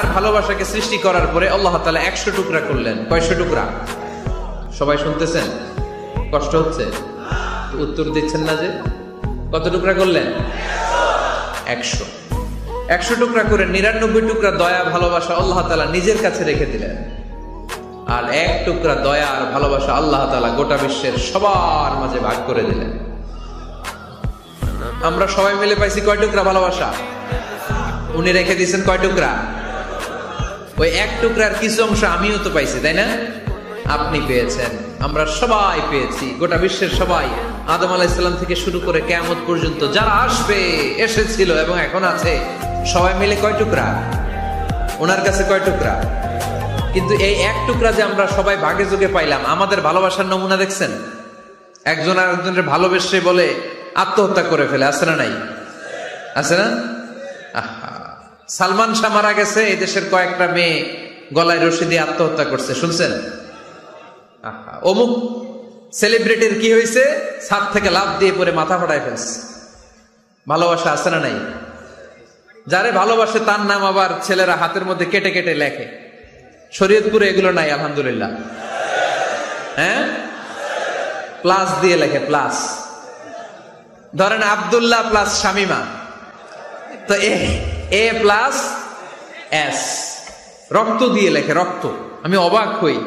আর ভালোবাসাকে সৃষ্টি করার পরে আল্লাহ তাআলা 100 টুকরা করলেন। কয়শো টুকরা? সবাই শুনতেছেন? কষ্ট হচ্ছে? উত্তর দিচ্ছেন না যে? কত টুকরা করলেন? 100। 100 টুকরা করে 99 টুকরা দয়া ভালোবাসা আল্লাহ তাআলা নিজের কাছে রেখে দিলেন, আর 1 টুকরা দয়া আর ভালোবাসা আল্লাহ তাআলা গোটা বিশ্বের সবার মাঝে ভাগ করে দিলেন। আমরা সবাই মিলে পাইছি কয় টুকরা ভালোবাসা? উনি রেখে দিয়েছেন কয় টুকরা? ওই 1 টুকরার কিছু অংশ আমিও তো পাইছি, তাই না? আপনি পেয়েছেন, আমরা সবাই পেয়েছি, গোটা বিশ্বের সবাই, আদম আলাইহিস সালাম থেকে শুরু করে কিয়ামত পর্যন্ত যারা আসবে, এসেছিল এবং এখন আছে, সবাই মিলে কয় টুকরা? ওনার কাছে কয় টুকরা? কিন্তু এই 1 টুকরা যে আমরা সবাই ভাগে যোগে পাইলাম, আমাদের ভালোবাসার নমুনা দেখছেন? একজন আর একজনের ভালোবেসে বলে আত্মহত্যা করে ফেলে, আছে না নাই? আছে না? সালমান শাহ মারা গেছে, এই দেশের কয়েকটা মেয়ে গলায় রশি দিয়ে আত্মহত্যা করছে, শুনছেন? অমুক সেলিব্রিটির কি হয়েছে, ছাদ থেকে লাফ দিয়ে পরে মাথা ফাটায় ফেলছে। ভালোবাসা আছে না নাই? যারে ভালোবাসে তার নাম আবার ছেলেরা হাতের মধ্যে কেটে কেটে লেখে। শরীয়তপুরে এগুলো নাই আলহামদুলিল্লাহ। হ্যাঁ, প্লাস দিয়ে লেখে, প্লাস। ধরেন আব্দুল্লাহ প্লাস শামিমা, তো এ প্লাস এস, রক্ত দিয়ে লেখে, রক্ত। আমি অবাক হই,